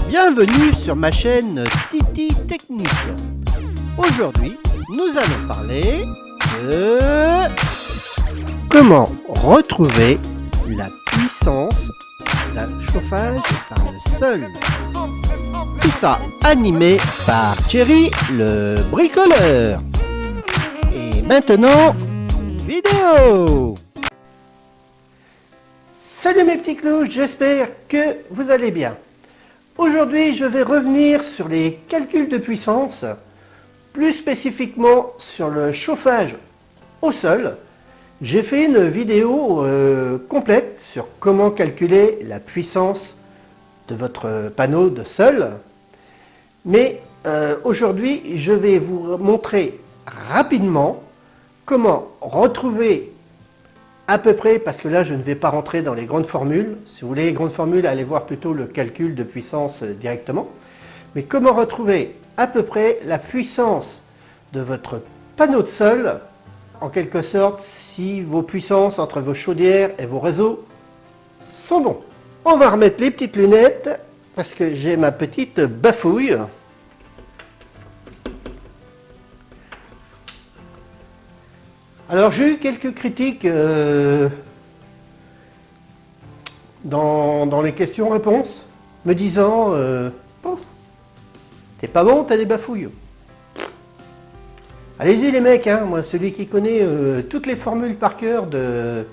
Bienvenue sur ma chaîne Titi Technique. Aujourd'hui, nous allons parler de comment retrouver la puissance d'un chauffage par le sol. Tout ça animé par Thierry le bricoleur. Et maintenant, vidéo. Salut mes petits clous, j'espère que vous allez bien. Aujourd'hui, je vais revenir sur les calculs de puissance, plus spécifiquement sur le chauffage au sol. J'ai fait une vidéo complète sur comment calculer la puissance de votre panneau de sol. Mais aujourd'hui, je vais vous montrer rapidement comment retrouver à peu près, parce que là je ne vais pas rentrer dans les grandes formules. Si vous voulez les grandes formules, allez voir plutôt le calcul de puissance directement. Mais comment retrouver à peu près la puissance de votre panneau de sol, en quelque sorte, si vos puissances entre vos chaudières et vos réseaux sont bons. On va remettre les petites lunettes, parce que j'ai ma petite bafouille. Alors j'ai eu quelques critiques dans les questions-réponses, me disant t'es pas bon, t'as des bafouilles. Allez-y les mecs, hein, moi celui qui connaît toutes les formules par cœur de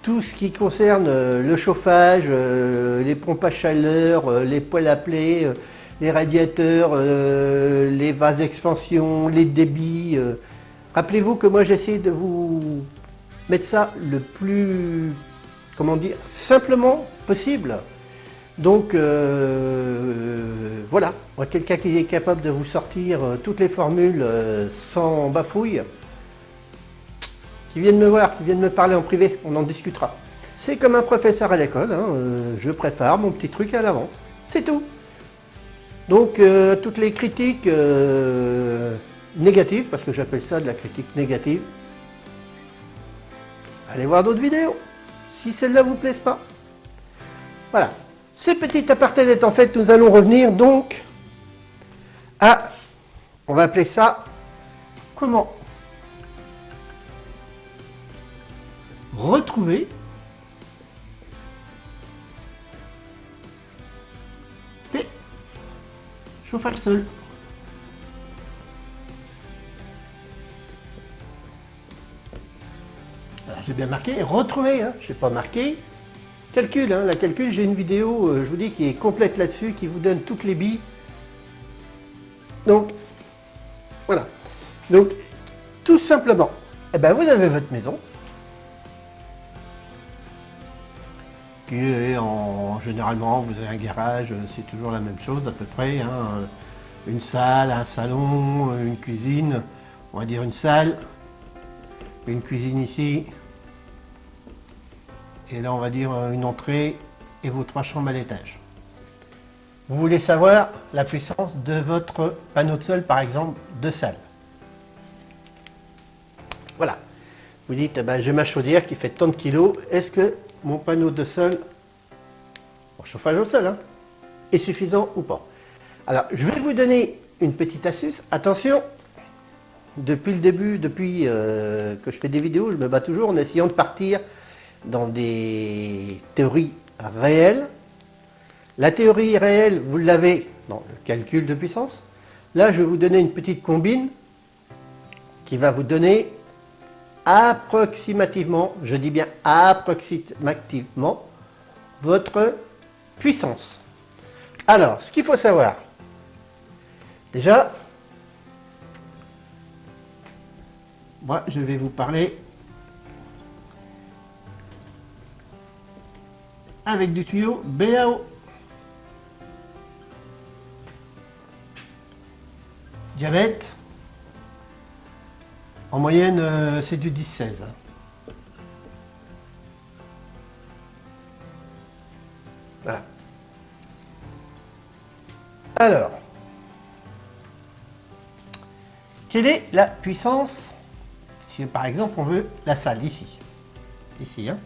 tout ce qui concerne le chauffage, les pompes à chaleur, les poêles à plaies, les radiateurs, les vases d'expansion, les débits. Rappelez-vous que moi j'essaie de vous mettre ça le plus, comment dire, simplement possible. Donc voilà, moi quelqu'un qui est capable de vous sortir toutes les formules sans bafouille, qui vienne me voir, qui vienne me parler en privé, on en discutera. C'est comme un professeur à l'école, hein, je prépare mon petit truc à l'avance, c'est tout. Donc toutes les critiques négative, parce que j'appelle ça de la critique négative. Allez voir d'autres vidéos, si celle-là vous plaise pas. Voilà, ce petit aparté étant fait, nous allons revenir donc à, on va appeler ça, comment retrouver P chauffage sol. J'ai bien marqué, retrouver, hein, je n'ai pas marqué, calcul, hein, la calcul, j'ai une vidéo, je vous dis, qui est complète là-dessus, qui vous donne toutes les billes. Donc, voilà. Donc, tout simplement, eh ben, vous avez votre maison, qui est généralement, vous avez un garage, c'est toujours la même chose à peu près, hein, une salle, un salon, une cuisine, on va dire une salle, une cuisine ici, et là on va dire une entrée et vos 3 chambres à l'étage. Vous voulez savoir la puissance de votre panneau de sol, par exemple, de salle. Voilà. Vous dites, ben, j'ai ma chaudière qui fait tant de kilos, est-ce que mon panneau de sol, bon, chauffage au sol, hein, est suffisant ou pas? Alors, je vais vous donner une petite astuce. Attention, depuis le début, depuis que je fais des vidéos, je me bats toujours en essayant de partir dans des théories réelles. La théorie réelle, vous l'avez dans le calcul de puissance. Là, je vais vous donner une petite combine qui va vous donner approximativement, je dis bien approximativement, votre puissance. Alors, ce qu'il faut savoir, déjà, moi, je vais vous parler avec du tuyau BAO. Diamètre, en moyenne, c'est du 10-16. Voilà. Alors, quelle est la puissance si par exemple on veut la salle ici, hein.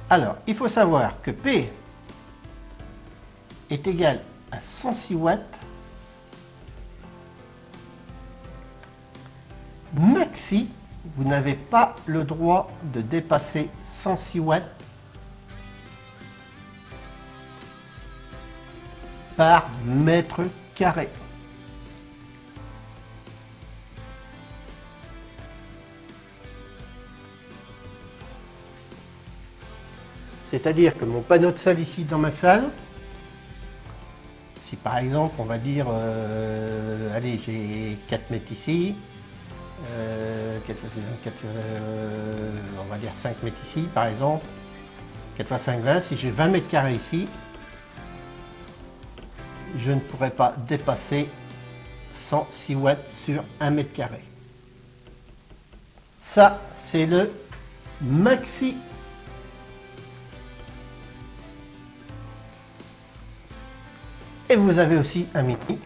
Alors, il faut savoir que P est égal à 106 watts. Maxi, vous n'avez pas le droit de dépasser 106 watts par mètre carré. C'est-à-dire que mon panneau de salle ici dans ma salle, si par exemple on va dire, allez, j'ai 4 mètres ici, 4 x 4, on va dire 5 mètres ici par exemple, 4 x 5, 20, si j'ai 20 mètres carrés ici, je ne pourrais pas dépasser 106 watts sur 1 mètre carré. Ça, c'est le maxi. Et vous avez aussi un mini.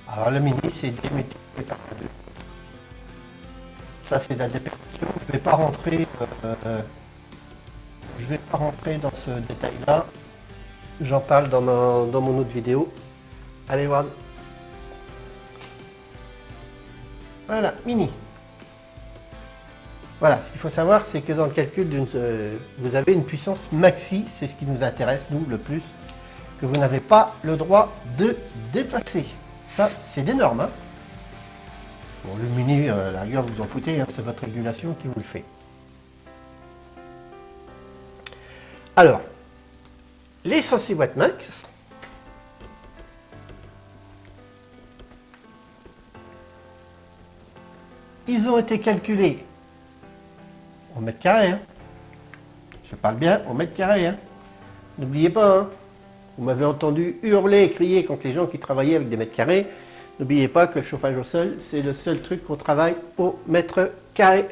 Alors le mini, c'est démultiplié par 2. Ça, c'est la dépercussion. Je ne vais pas rentrer, dans ce détail-là. J'en parle dans mon autre vidéo. Allez voir. Voilà, mini. Voilà, ce qu'il faut savoir, c'est que dans le calcul vous avez une puissance maxi, c'est ce qui nous intéresse, nous, le plus, que vous n'avez pas le droit de dépasser. Ça, c'est des normes. Hein. Bon, le mini, la rigueur, vous en foutez, hein, c'est votre régulation qui vous le fait. Alors, les 106 watts max, ils ont été calculés au mètre carré. Hein. Je parle bien au mètre carré. Hein. N'oubliez pas, hein. Vous m'avez entendu hurler et crier contre les gens qui travaillaient avec des mètres carrés. N'oubliez pas que le chauffage au sol, c'est le seul truc qu'on travaille au mètre carré.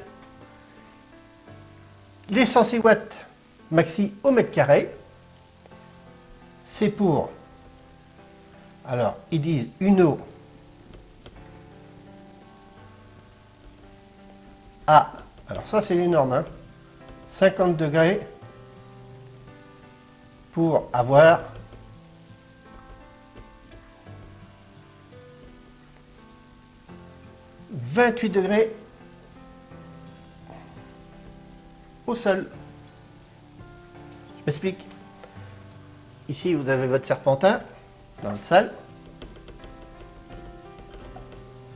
Les 106 watts maxi au mètre carré, c'est pour, alors ils disent une eau à, alors ça c'est les normes, hein, 50 degrés pour avoir 28 degrés au sol. Je m'explique. Ici, vous avez votre serpentin dans votre salle.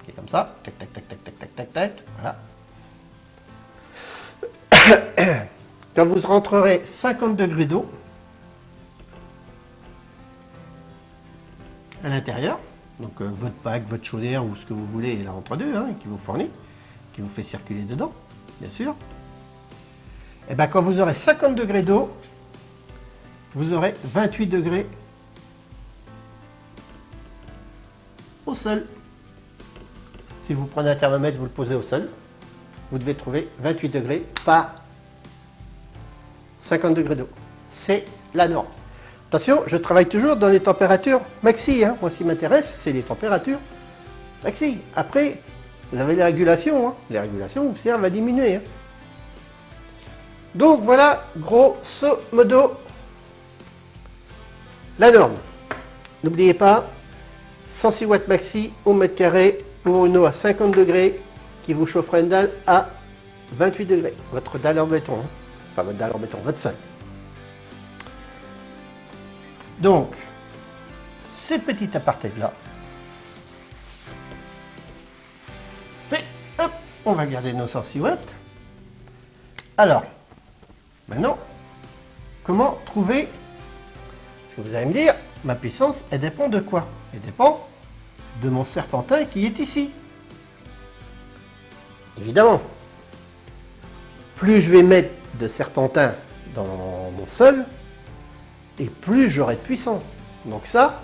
Qui est comme ça. Tac, tac, tac, tac, tac, tac, tac, tac. Voilà. Quand vous rentrerez 50 degrés d'eau à l'intérieur, donc votre pack, votre chaudière ou ce que vous voulez là entre deux, hein, qui vous fournit, qui vous fait circuler dedans, bien sûr. Et bien quand vous aurez 50 degrés d'eau, vous aurez 28 degrés au sol. Si vous prenez un thermomètre, vous le posez au sol, vous devez trouver 28 degrés par 50 degrés d'eau. C'est la norme. Attention, je travaille toujours dans les températures maxi. Hein. Moi, ce qui m'intéresse, c'est les températures maxi. Après, vous avez les régulations. Hein. Les régulations vous servent à diminuer. Hein. Donc voilà, grosso modo, la norme. N'oubliez pas, 106 watts maxi au mètre carré pour une eau à 50 degrés qui vous chauffera une dalle à 28 degrés. Votre dalle en béton. Hein. Enfin, votre dalle en béton, votre sol. Donc, ces petits apartés-là, fait, hop, on va garder nos 106 watts. Alors, maintenant, comment trouver, parce que vous allez me dire, ma puissance, elle dépend de quoi? Elle dépend de mon serpentin qui est ici. Évidemment, plus je vais mettre de serpentin dans mon sol, et plus j'aurai de puissance. Donc ça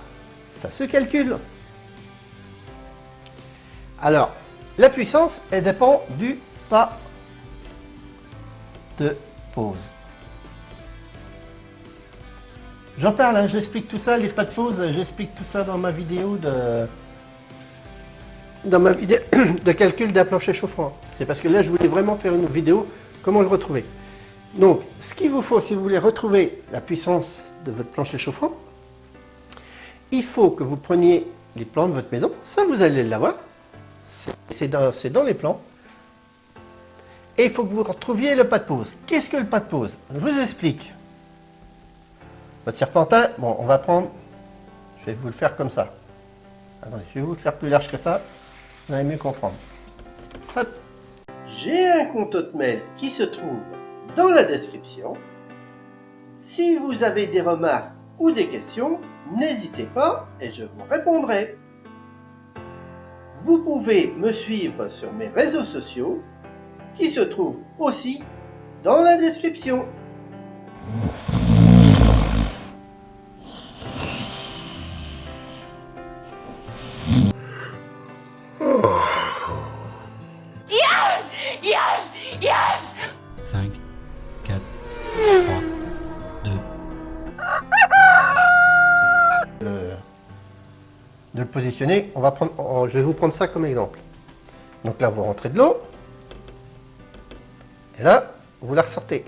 se calcule. Alors, la puissance, elle dépend du pas de pause. J'en parle, hein, j'explique tout ça, les pas de pause, j'explique tout ça dans ma vidéo de calcul d'un plancher chauffant. C'est parce que là, je voulais vraiment faire une vidéo, comment le retrouver. Donc, ce qu'il vous faut, si vous voulez retrouver la puissance de votre plancher chauffant, il faut que vous preniez les plans de votre maison. Ça, vous allez l'avoir. C'est dans les plans. Et il faut que vous retrouviez le pas de pose. Qu'est-ce que le pas de pose? Je vous explique. Votre serpentin, bon, on va prendre... Je vais vous le faire comme ça. Attendez, je vais vous le faire plus large que ça. Vous allez mieux comprendre. Hop. J'ai un compte Hotmail qui se trouve dans la description. Si vous avez des remarques ou des questions, n'hésitez pas et je vous répondrai. Vous pouvez me suivre sur mes réseaux sociaux qui se trouvent aussi dans la description. Yes! Yes! 5, 4, 3, 2. De le positionner, on va prendre, je vais vous prendre ça comme exemple. Donc là, vous rentrez de l'eau. Et là, vous la ressortez.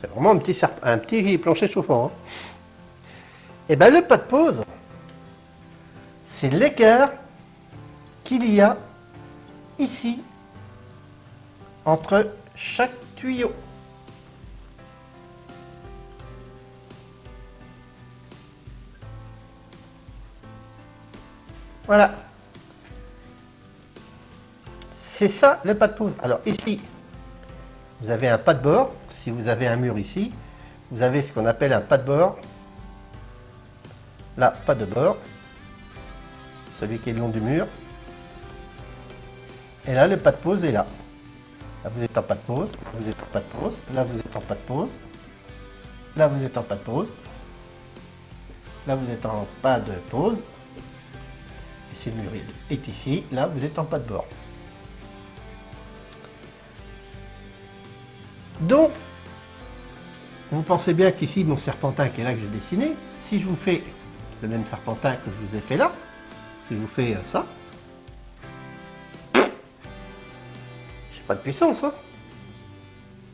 C'est vraiment un petit plancher chauffant. Hein. Et bien, le pas de pose, c'est l'écart qu'il y a ici entre chaque tuyau. Voilà. C'est ça le pas de pose. Alors ici, vous avez un pas de bord. Si vous avez un mur ici, vous avez ce qu'on appelle un pas de bord. Là, pas de bord. Celui qui est le long du mur. Et là, le pas de pose est là. Là, vous êtes en pas de pause. Vous êtes en pas de pause. Là, vous êtes en pas de pause. Là, vous êtes en pas de pause. Là, vous êtes en pas de pause. Et si le mur est ici, là, vous êtes en pas de bord. Donc, vous pensez bien qu'ici, mon serpentin qui est là que j'ai dessiné, si je vous fais le même serpentin que je vous ai fait là, si je vous fais ça, j'ai pas de puissance, hein.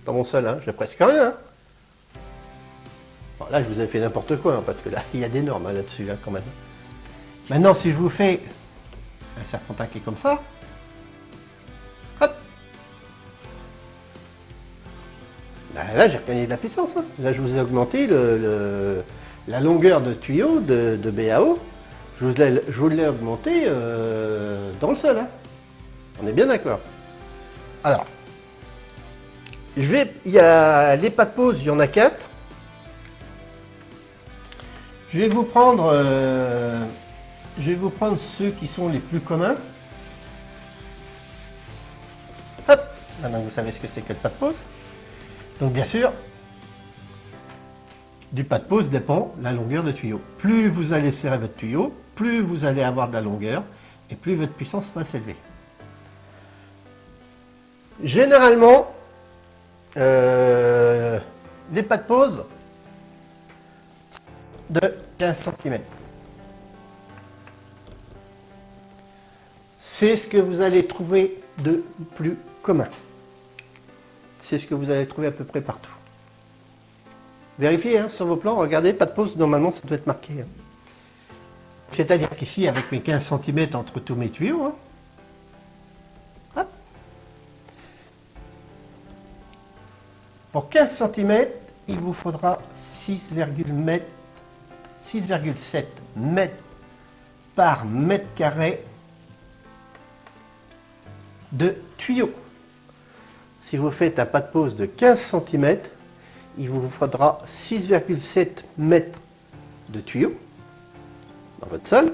Dans mon sol, hein, j'ai presque rien. Hein. Bon, là, je vous ai fait n'importe quoi, hein, parce que là, il y a des normes hein, là-dessus, hein, quand même. Maintenant, si je vous fais un serpentin qui est comme ça, hop, ben là, j'ai regagné de la puissance. Hein. Là, je vous ai augmenté la longueur de tuyau de BAO. Je vous l'ai augmenté dans le sol. Hein. On est bien d'accord. Alors, il y a les pas de pose, il y en a 4. Je vais vous prendre ceux qui sont les plus communs. Hop, maintenant vous savez ce que c'est que le pas de pose. Donc bien sûr, du pas de pose dépend la longueur de tuyau. Plus vous allez serrer votre tuyau, plus vous allez avoir de la longueur et plus votre puissance va s'élever. Généralement, les pas de pose de 15 cm. C'est ce que vous allez trouver de plus commun. C'est ce que vous allez trouver à peu près partout. Vérifiez hein, sur vos plans, regardez, pas de pause, normalement ça doit être marqué. Hein. C'est-à-dire qu'ici, avec mes 15 cm entre tous mes tuyaux, hein, hop, pour 15 cm, il vous faudra 6,7 mètres par mètre carré de tuyaux. Si vous faites un pas de pose de 15 cm, il vous faudra 6,7 mètres de tuyaux dans votre sol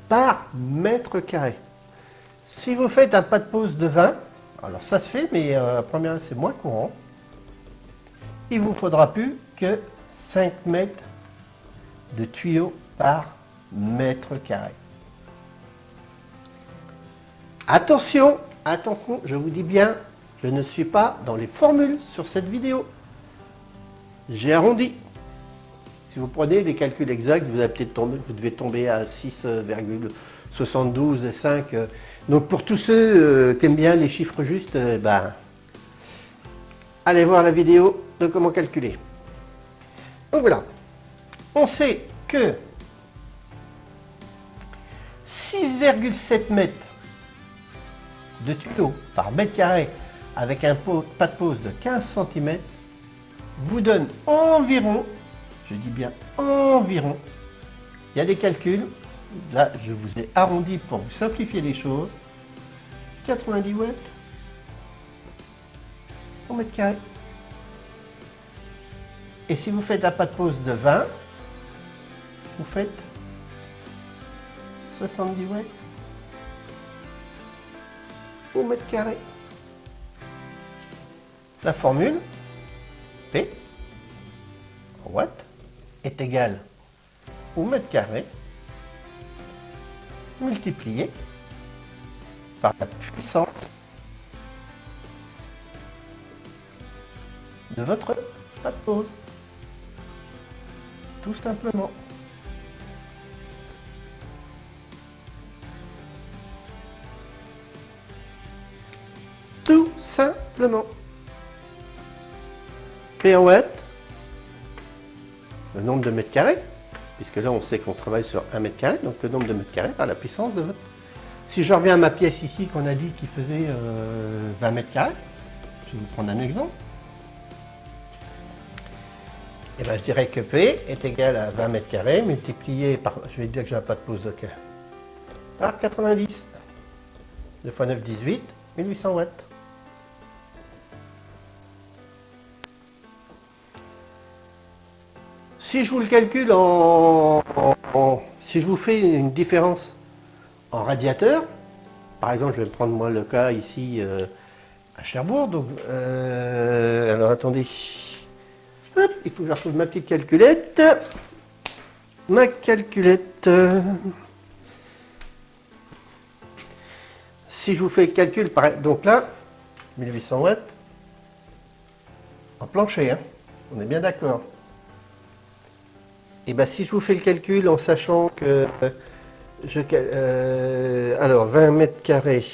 par mètre carré. Si vous faites un pas de pose de 20, alors ça se fait, mais première c'est moins courant, il vous faudra plus que 5 mètres de tuyaux par mètre carré. Attention, attention, je vous dis bien, je ne suis pas dans les formules sur cette vidéo. J'ai arrondi. Si vous prenez les calculs exacts, vous devez tomber à 6,72 et 5. Donc pour tous ceux qui aiment bien les chiffres justes, allez voir la vidéo de comment calculer. Donc voilà. On sait que 6,7 mètres de tuyau par mètre carré avec un pas de pose de 15 cm vous donne environ, je dis bien environ, il y a des calculs, là je vous ai arrondi pour vous simplifier les choses, 90 watts au mètre carré. Et si vous faites un pas de pose de 20, vous faites 70 watts au mètre carré. La formule P en watts est égale au mètre carré multiplié par la puissance de votre pas de pose. Tout simplement. Tout simplement. P en watts, le nombre de mètres carrés, puisque là on sait qu'on travaille sur 1 mètre carré, donc le nombre de mètres carrés par la puissance de votre... Si je reviens à ma pièce ici qu'on a dit qui faisait 20 mètres carrés, je vais vous prendre un exemple. Et bien je dirais que P est égal à 20 mètres carrés multiplié par, je vais dire que j'ai un pas de pause de cœur, par 90. 2 fois 9, 18, 1800 watts. Si je vous le calcule si je vous fais une différence en radiateur, par exemple, je vais prendre moi le cas ici à Cherbourg, donc alors attendez, hop, il faut que je retrouve ma petite calculette, si je vous fais le calcul, donc là, 1800 watts, en plancher, hein, on est bien d'accord. Et bien si je vous fais le calcul en sachant que alors 20 mètres carrés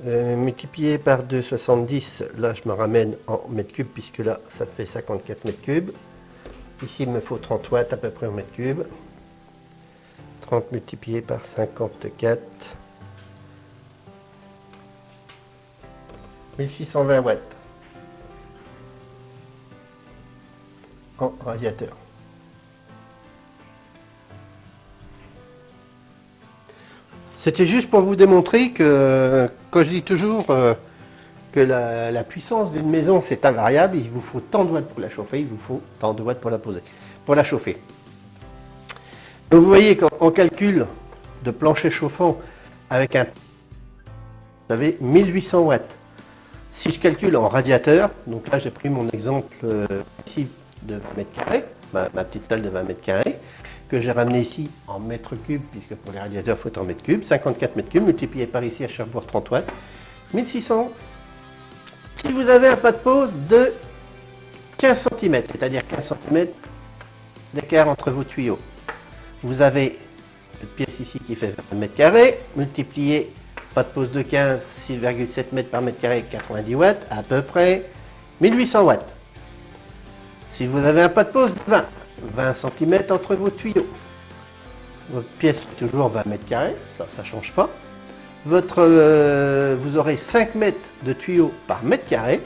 multiplié par 2,70, là je me ramène en mètres cubes puisque là ça fait 54 mètres cubes. Ici il me faut 30 watts à peu près en mètres cubes. 30 multiplié par 54, 1620 watts. En radiateur. C'était juste pour vous démontrer que, quand je dis toujours que la puissance d'une maison c'est invariable, il vous faut tant de watts pour la chauffer, il vous faut tant de watts pour la poser, pour la chauffer. Donc vous voyez qu'en calcul de plancher chauffant avec un, vous avez 1800 watts. Si je calcule en radiateur, donc là j'ai pris mon exemple ici de 20 mètres carrés, ma petite salle de 20 mètres carrés, que j'ai ramené ici en mètres cubes, puisque pour les radiateurs il faut être en mètres cubes, 54 mètres cubes, multiplié par ici à Cherbourg 30 watts, 1600. Si vous avez un pas de pose de 15 cm, c'est-à-dire 15 cm d'écart entre vos tuyaux, vous avez cette pièce ici qui fait 20 mètres carrés, multiplié pas de pose de 15, 6,7 mètres par mètre carré, 90 watts, à peu près 1800 watts. Si vous avez un pas de pose de 20 cm entre vos tuyaux, votre pièce est toujours 20 mètres carrés, ça ne change pas. Vous aurez 5 mètres de tuyaux par mètre carré.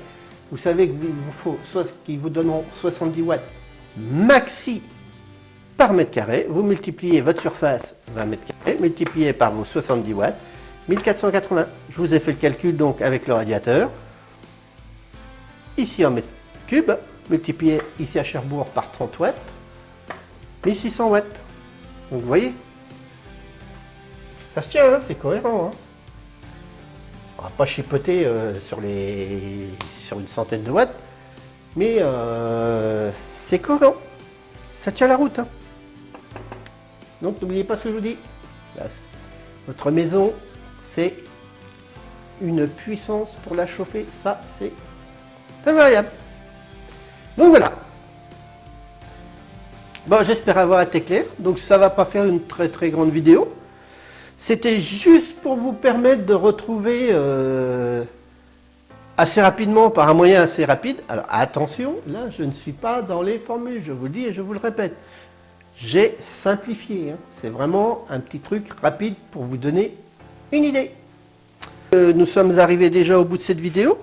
Vous savez qu'il vous faut, qu'ils vous donneront 70 watts maxi par mètre carré. Vous multipliez votre surface 20 mètres carrés, multiplié par vos 70 watts, 1480. Je vous ai fait le calcul donc avec le radiateur. Ici en mètres cubes, multiplié ici à Cherbourg par 30 watts, 1600 watts. Donc vous voyez, ça se tient, hein, c'est cohérent. Hein. On va pas chipoter sur une centaine de watts, mais c'est cohérent. Ça tient la route. Hein. Donc n'oubliez pas ce que je vous dis. Là, votre maison, c'est une puissance pour la chauffer. Ça, c'est invariable. Donc voilà. Bon, j'espère avoir été clair. Donc ça va pas faire une très très grande vidéo. C'était juste pour vous permettre de retrouver assez rapidement par un moyen assez rapide. Alors attention, là je ne suis pas dans les formules, je vous le dis et je vous le répète. J'ai simplifié, hein. C'est vraiment un petit truc rapide pour vous donner une idée. Nous sommes arrivés déjà au bout de cette vidéo.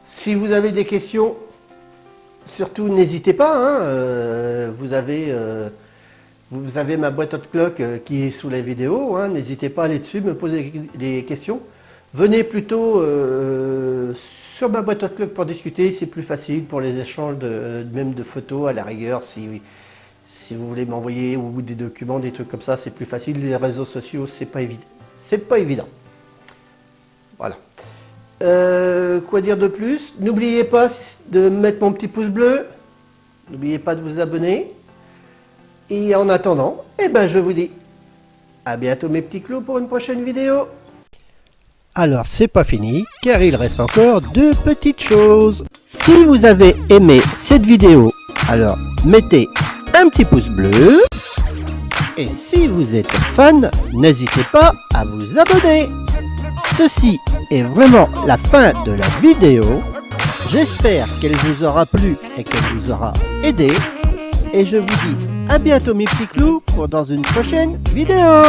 Si vous avez des questions, surtout n'hésitez pas, hein, vous avez ma boîte Outlook qui est sous la vidéo, hein, n'hésitez pas à aller dessus, me poser des questions. Venez plutôt sur ma boîte Outlook pour discuter, c'est plus facile pour les échanges même de photos à la rigueur, si vous voulez m'envoyer ou des documents, des trucs comme ça, c'est plus facile. Les réseaux sociaux, c'est pas évident. C'est pas évident. Voilà. Quoi dire de plus? N'oubliez pas de mettre mon petit pouce bleu. N'oubliez pas de vous abonner. Et en attendant, eh ben je vous dis à bientôt mes petits clous pour une prochaine vidéo. Alors c'est pas fini, car il reste encore deux petites choses. Si vous avez aimé cette vidéo, alors mettez un petit pouce bleu. Et si vous êtes fan, n'hésitez pas à vous abonner. Ceci est vraiment la fin de la vidéo. J'espère qu'elle vous aura plu et qu'elle vous aura aidé. Et je vous dis à bientôt mes petits clous pour dans une prochaine vidéo.